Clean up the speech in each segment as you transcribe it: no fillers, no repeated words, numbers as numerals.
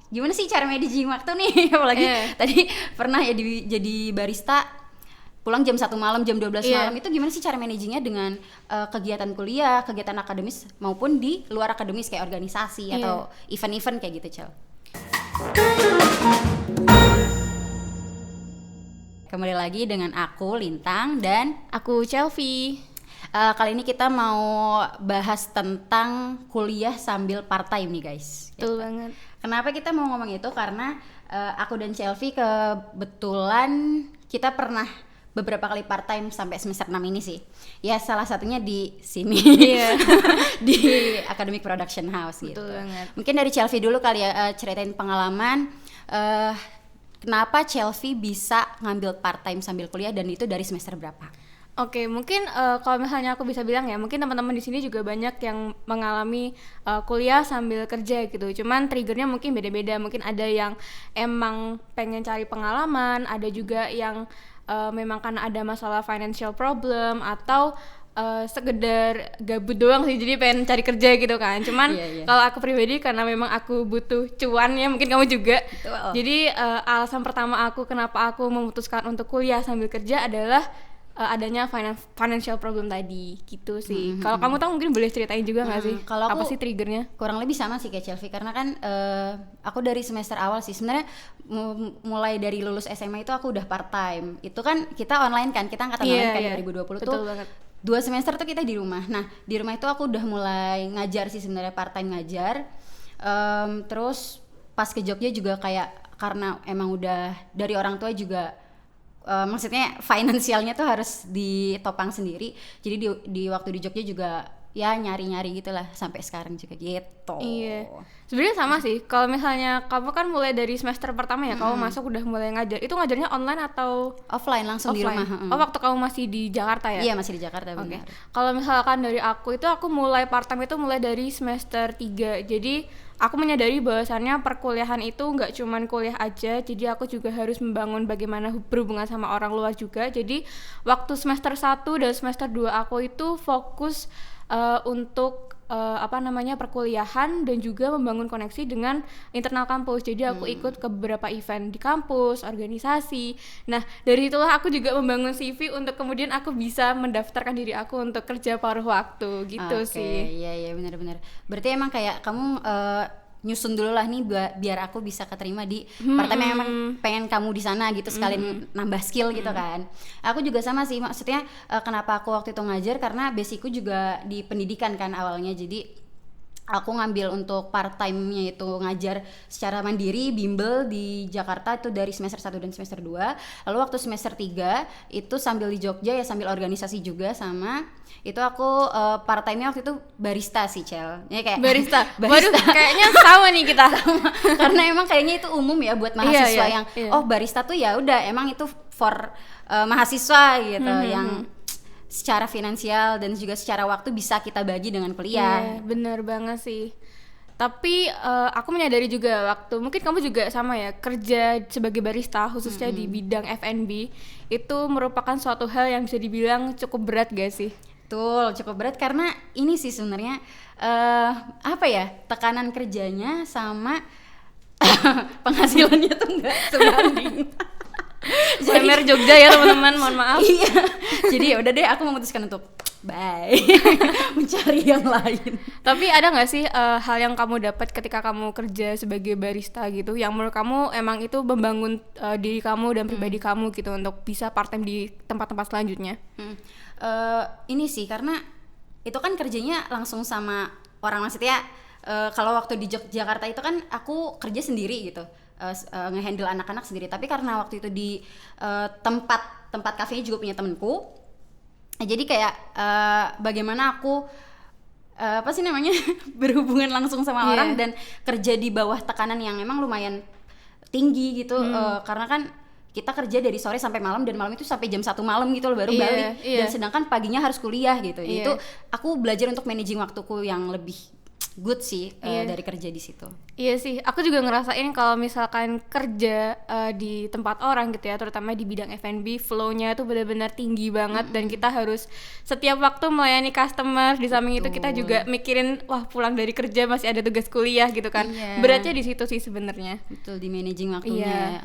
gimana sih cara managing waktu nih? Apalagi tadi pernah ya jadi barista, pulang jam 1 malam, jam 12 malam, itu gimana sih cara managingnya dengan kegiatan kuliah, kegiatan akademis maupun di luar akademis kayak organisasi atau event-event kayak gitu, Cel? Kembali lagi dengan aku Lintang dan aku Chelvi. Kali ini kita mau bahas tentang kuliah sambil part time nih guys. Betul banget. Kenapa kita mau ngomong itu? Karena aku dan Chelvi kebetulan kita pernah beberapa kali part time sampai semester 6 ini sih. Ya salah satunya di sini. Di Academic Production House. Betul gitu. Banget. Mungkin dari Chelvi dulu kali ya, ceritain pengalaman kenapa Chelvi bisa ngambil part time sambil kuliah dan itu dari semester berapa? Oke, mungkin kalau misalnya aku bisa bilang ya, mungkin teman-teman di sini juga banyak yang mengalami kuliah sambil kerja gitu. Cuman triggernya mungkin beda-beda. Mungkin ada yang emang pengen cari pengalaman, ada juga yang memang karena ada masalah financial problem atau sekedar gabut doang sih, jadi pengen cari kerja gitu kan. Cuman kalau aku pribadi karena memang aku butuh cuan ya, mungkin kamu juga. Betul. Jadi alasan pertama aku kenapa aku memutuskan untuk kuliah sambil kerja adalah adanya financial problem tadi gitu sih. Kalau kamu tahu mungkin boleh ceritain juga nggak sih? Kalau apa sih triggernya? Kurang lebih sama sih kayak Chelvi, karena kan aku dari semester awal sih sebenarnya mulai dari lulus SMA itu aku udah part time. Itu kan kita online kan, kita angkatan online kan 2020 Betul tuh. Banget. 2 semester tuh kita di rumah. Nah di rumah itu aku udah mulai ngajar sih sebenarnya, part time ngajar. Terus pas ke Jogja juga kayak karena emang udah dari orang tua juga. Maksudnya finansialnya tuh harus ditopang sendiri. Jadi di waktu di Jogja juga ya nyari-nyari gitulah sampai sekarang juga gitu. Iya. Sebenarnya sama sih. Kalau misalnya kamu kan mulai dari semester pertama ya, kamu masuk udah mulai ngajar. Itu ngajarnya online atau offline langsung offline? Di rumah? Oh, waktu kamu masih di Jakarta ya? Iya, masih di Jakarta benar. Kalau misalkan dari aku itu aku mulai part time itu mulai dari semester 3. Jadi aku menyadari bahwasannya perkuliahan itu nggak cuman kuliah aja, jadi aku juga harus membangun bagaimana berhubungan sama orang luar juga. Jadi waktu semester 1 dan semester 2 aku itu fokus untuk perkuliahan dan juga membangun koneksi dengan internal kampus. Jadi aku ikut ke beberapa event di kampus, organisasi. Nah, dari itulah aku juga membangun CV untuk kemudian aku bisa mendaftarkan diri aku untuk kerja paruh waktu gitu sih. Iya benar-benar. Berarti emang kayak kamu nyusun dulu lah nih biar aku bisa keterima di part-time yang emang pengen kamu di sana gitu, sekalian nambah skill gitu kan. Aku juga sama sih, maksudnya kenapa aku waktu itu ngajar karena basicku juga di pendidikan kan awalnya. Jadi aku ngambil untuk part-time-nya itu ngajar secara mandiri bimbel di Jakarta itu dari semester 1 dan semester 2. Lalu waktu semester 3 itu sambil di Jogja ya, sambil organisasi juga sama. Itu aku part-time-nya waktu itu barista sih, Cel. Ya kayak barista. Waduh, kayaknya sama nih kita. Sama. Karena emang kayaknya itu umum ya buat mahasiswa yang oh barista tuh ya udah emang itu for mahasiswa gitu yang secara finansial dan juga secara waktu bisa kita bagi dengan kuliah. Iya, benar banget sih. Tapi aku menyadari juga waktu mungkin kamu juga sama ya, kerja sebagai barista khususnya di bidang F&B itu merupakan suatu hal yang bisa dibilang cukup berat gak sih? Betul, cukup berat karena ini sih sebenarnya tekanan kerjanya sama penghasilannya tuh nggak sebanding. UMR Jogja ya teman-teman, mohon maaf. Iya. Jadi ya udah deh, aku memutuskan untuk bye, mencari yang lain. Tapi ada nggak sih hal yang kamu dapat ketika kamu kerja sebagai barista gitu, yang menurut kamu emang itu membangun diri kamu dan pribadi kamu gitu untuk bisa part time di tempat-tempat selanjutnya? Ini sih karena itu kan kerjanya langsung sama orang, maksudnya kalau waktu di Jakarta itu kan aku kerja sendiri gitu. Ngehandle anak-anak sendiri, tapi karena waktu itu di tempat kafenya juga punya temenku, jadi kayak bagaimana aku berhubungan langsung sama orang dan kerja di bawah tekanan yang emang lumayan tinggi gitu. Karena kan kita kerja dari sore sampai malam dan malam itu sampai jam 1 malam gitu loh baru balik. Dan sedangkan paginya harus kuliah gitu. Itu aku belajar untuk managing waktuku yang lebih good sih dari kerja di situ. Iya sih, aku juga ngerasain kalau misalkan kerja di tempat orang gitu ya, terutama di bidang F&B, flow-nya tuh benar-benar tinggi banget dan kita harus setiap waktu melayani customer. Di samping itu kita juga mikirin, wah pulang dari kerja masih ada tugas kuliah gitu kan. Beratnya di situ sih sebenarnya. Betul, di managing waktunya.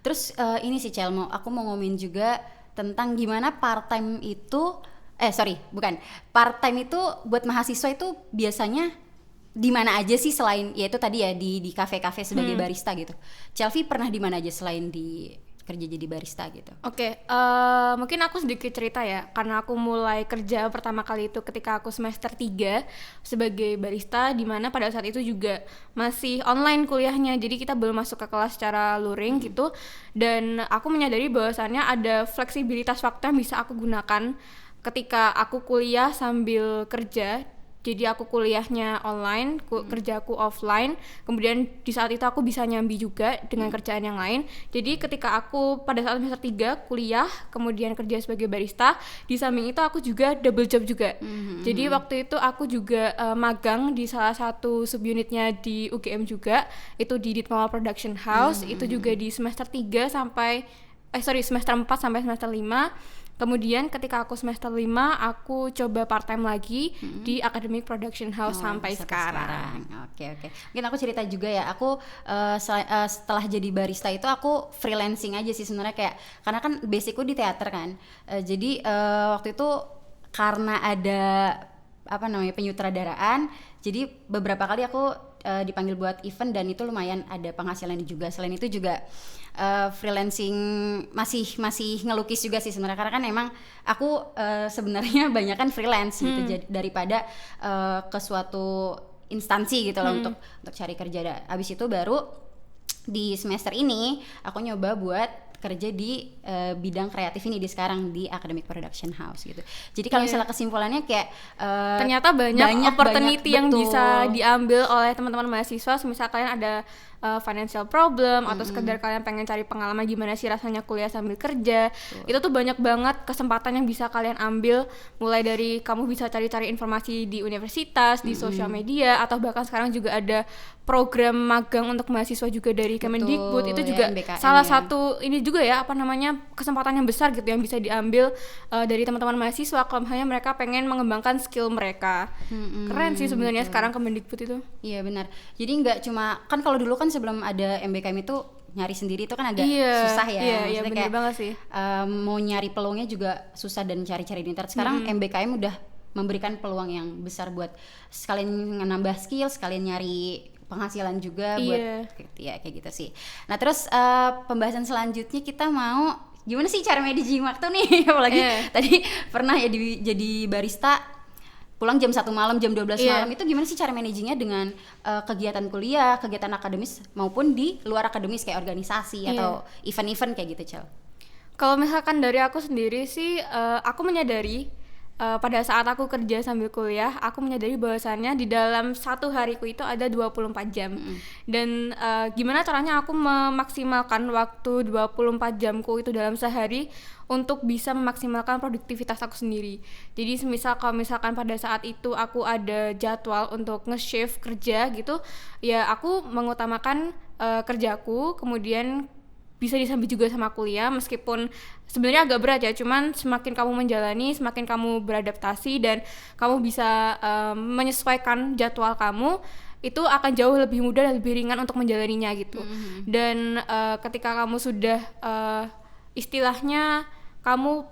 Terus ini sih Cel, aku mau ngomongin juga tentang gimana part-time itu, part-time itu buat mahasiswa itu biasanya di mana aja sih selain ya itu tadi ya di kafe-kafe sebagai barista gitu. Chelvi pernah di mana aja selain di kerja jadi barista gitu? Oke, mungkin aku sedikit cerita ya, karena aku mulai kerja pertama kali itu ketika aku semester 3 sebagai barista, di mana pada saat itu juga masih online kuliahnya, jadi kita belum masuk ke kelas secara luring gitu, dan aku menyadari bahwasannya ada fleksibilitas waktu yang bisa aku gunakan ketika aku kuliah sambil kerja. Jadi aku kuliahnya online, kerjaku offline, kemudian di saat itu aku bisa nyambi juga dengan kerjaan yang lain. Jadi ketika aku pada saat semester 3 kuliah, kemudian kerja sebagai barista, di samping itu aku juga double job juga. Jadi waktu itu aku juga magang di salah satu subunitnya di UGM juga, itu di Ditmawar Production House, itu juga di semester 4 sampai semester 5. Kemudian ketika aku semester 5, aku coba part-time lagi di Academic Production House sampai sekarang. Oke. Mungkin aku cerita juga ya, aku setelah jadi barista itu aku freelancing aja sih sebenarnya, kayak karena kan basicku di teater kan. Jadi waktu itu karena ada penyutradaraan, jadi beberapa kali aku dipanggil buat event dan itu lumayan ada penghasilan juga. Selain itu juga freelancing masih ngelukis juga sih sebenarnya, karena kan emang aku sebenarnya banyak kan freelance gitu daripada ke suatu instansi gitu loh untuk cari kerja. Abis itu baru di semester ini aku nyoba buat kerja di bidang kreatif ini di sekarang di Academic Production House gitu. Jadi kalau misalnya kesimpulannya kayak ternyata banyak opportunity yang bisa diambil oleh teman-teman mahasiswa. Semisal kalian ada financial problem atau sekedar kalian pengen cari pengalaman gimana sih rasanya kuliah sambil kerja, itu tuh banyak banget kesempatan yang bisa kalian ambil, mulai dari kamu bisa cari-cari informasi di universitas, di sosial media, atau bahkan sekarang juga ada program magang untuk mahasiswa juga dari Kemendikbud. Itu juga MBKM, salah satu ini juga ya, kesempatan yang besar gitu yang bisa diambil dari teman-teman mahasiswa kalau misalnya mereka pengen mengembangkan skill mereka. Keren sih sebenarnya sekarang Kemendikbud itu. Iya benar. Jadi nggak cuma kan kalau dulu kan sebelum ada MBKM itu nyari sendiri itu kan agak susah ya. Iya benar banget sih. Mau nyari peluangnya juga susah dan cari-cari di internet. Sekarang MBKM udah memberikan peluang yang besar buat sekalian nambah skill, sekalian nyari penghasilan juga buat ya kayak gitu sih. Nah terus pembahasan selanjutnya kita mau gimana sih cara managing waktu nih, apalagi tadi pernah ya jadi barista pulang jam 1 malam, jam 12 malam, itu gimana sih cara managingnya dengan kegiatan kuliah, kegiatan akademis maupun di luar akademis kayak organisasi atau event-event kayak gitu, Cel? Kalau misalkan dari aku sendiri sih, aku menyadari pada saat aku kerja sambil kuliah, aku menyadari bahwasannya di dalam satu hariku itu ada 24 jam. Dan gimana caranya aku memaksimalkan waktu 24 jamku itu dalam sehari untuk bisa memaksimalkan produktivitas aku sendiri. Jadi kalau misalkan pada saat itu aku ada jadwal untuk nge-shift kerja gitu, ya aku mengutamakan kerjaku, kemudian bisa disambi juga sama kuliah, meskipun sebenarnya agak berat ya, cuman semakin kamu menjalani, semakin kamu beradaptasi dan kamu bisa menyesuaikan jadwal kamu, itu akan jauh lebih mudah dan lebih ringan untuk menjalaninya gitu. Dan ketika kamu sudah istilahnya kamu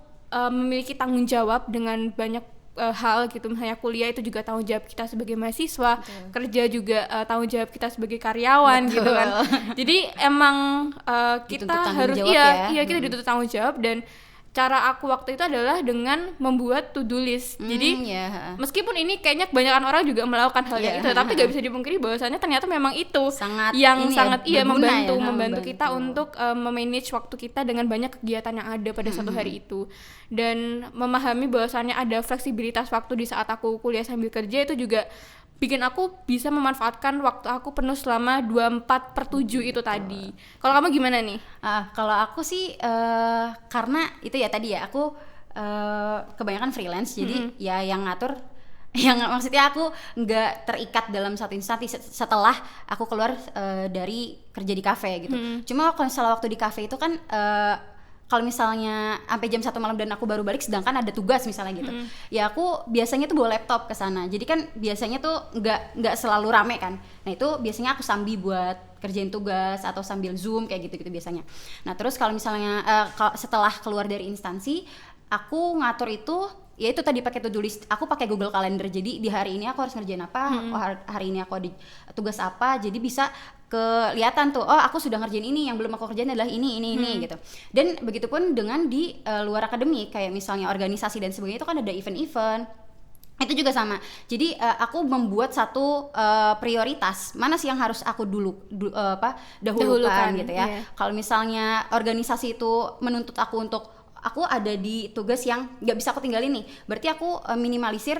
memiliki tanggung jawab dengan banyak hal gitu, misalnya kuliah itu juga tanggung jawab kita sebagai mahasiswa, kerja juga tanggung jawab kita sebagai karyawan gitu kan. Jadi emang kita harus kita dituntut tanggung jawab, dan cara aku waktu itu adalah dengan membuat to-do list. Jadi meskipun ini kayaknya kebanyakan orang juga melakukan hal yang itu, tapi gak bisa dipungkiri bahwasannya ternyata memang itu sangat membantu kita untuk memanage waktu kita dengan banyak kegiatan yang ada pada satu hari itu. Dan memahami bahwasannya ada fleksibilitas waktu di saat aku kuliah sambil kerja itu juga bikin aku bisa memanfaatkan waktu aku penuh selama 24/7 itu tadi. Kalau kamu gimana nih? Kalau aku sih karena itu ya tadi ya, aku kebanyakan freelance, jadi ya yang ngatur yang maksudnya aku nggak terikat dalam satu instansi setelah aku keluar dari kerja di kafe gitu. Cuma kalau misalnya waktu di kafe itu kan kalau misalnya sampai jam 1 malam dan aku baru balik sedangkan ada tugas misalnya gitu. Ya aku biasanya tuh bawa laptop ke sana. Jadi kan biasanya tuh nggak selalu rame kan. Nah, itu biasanya aku sambil buat kerjain tugas atau sambil Zoom kayak gitu-gitu biasanya. Nah, terus kalau misalnya setelah keluar dari instansi, aku ngatur itu ya itu tadi pakai to-do list. Aku pakai Google Calendar. Jadi di hari ini aku harus ngerjain apa, hari ini aku ada tugas apa. Jadi bisa kelihatan tuh, oh aku sudah ngerjain ini, yang belum aku kerjain adalah ini gitu. Dan begitupun dengan di luar akademik kayak misalnya organisasi dan sebagainya itu kan ada event-event. Itu juga sama. Jadi aku membuat satu prioritas mana sih yang harus aku dahulukan gitu ya. Kalau misalnya organisasi itu menuntut aku untuk aku ada di tugas yang nggak bisa aku tinggalin nih, berarti aku minimalisir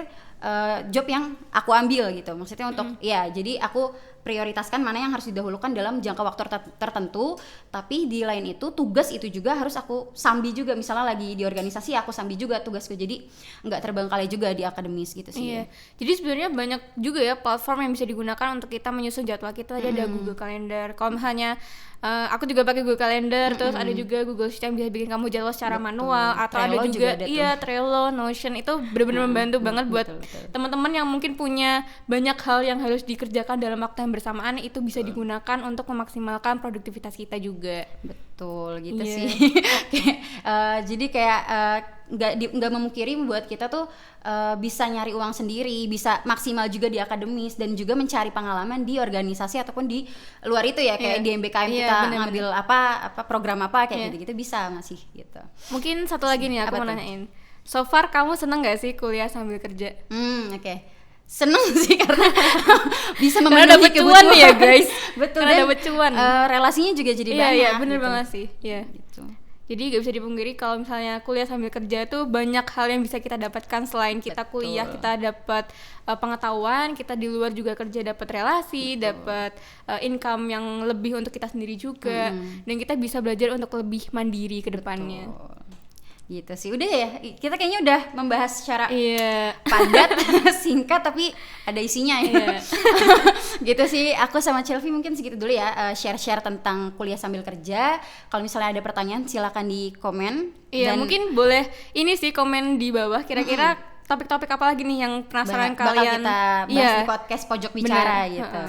job yang aku ambil gitu. Maksudnya untuk ya jadi aku prioritaskan mana yang harus didahulukan dalam jangka waktu tertentu, tapi di lain itu tugas itu juga harus aku sambi juga. Misalnya lagi di organisasi aku sambi juga tugasku, jadi nggak terbengkalai juga di akademis gitu sih. Iya. Jadi sebenarnya banyak juga ya platform yang bisa digunakan untuk kita menyusun jadwal kita. Ada Google Calendar. Kalau misalnya aku juga pakai Google Calendar, terus ada juga Google Sheet yang bisa bikin kamu jadwal secara manual, atau Trello ada juga Trello, Notion. Itu benar-benar membantu banget buat teman-teman yang mungkin punya banyak hal yang harus dikerjakan dalam waktu yang bersamaan. Itu bisa digunakan untuk memaksimalkan produktivitas kita juga. Betul gitu sih. Jadi kayak nggak memungkiri buat kita tuh bisa nyari uang sendiri, bisa maksimal juga di akademis dan juga mencari pengalaman di organisasi ataupun di luar itu ya, kayak di MBKM kita ngambil apa program apa kayak gitu-gitu bisa masih gitu. Mungkin satu lagi nih aku mau nanyain. So far kamu seneng gak sih kuliah sambil kerja? Oke. Seneng sih karena bisa memenuhi dapet cuan nih ya guys. Betul, dan dapet cuan. Relasinya juga jadi banyak. Iya bener banget sih. Iya. Gitu. Jadi gak bisa dipungkiri kalau misalnya kuliah sambil kerja tuh banyak hal yang bisa kita dapatkan. Selain kita kuliah, kita dapat pengetahuan, kita di luar juga kerja dapat relasi, dapat income yang lebih untuk kita sendiri juga, dan kita bisa belajar untuk lebih mandiri ke depannya. Gitu sih. Udah ya, kita kayaknya udah membahas secara padat, singkat tapi ada isinya ya. Gitu sih. Aku sama Chelsea mungkin segitu dulu ya, share-share tentang kuliah sambil kerja. Kalau misalnya ada pertanyaan silakan di komen. Iya, mungkin boleh ini sih komen di bawah kira-kira topik-topik apa lagi nih yang penasaran kalian. Bakal kita bahas di podcast Pojok Bicara gitu.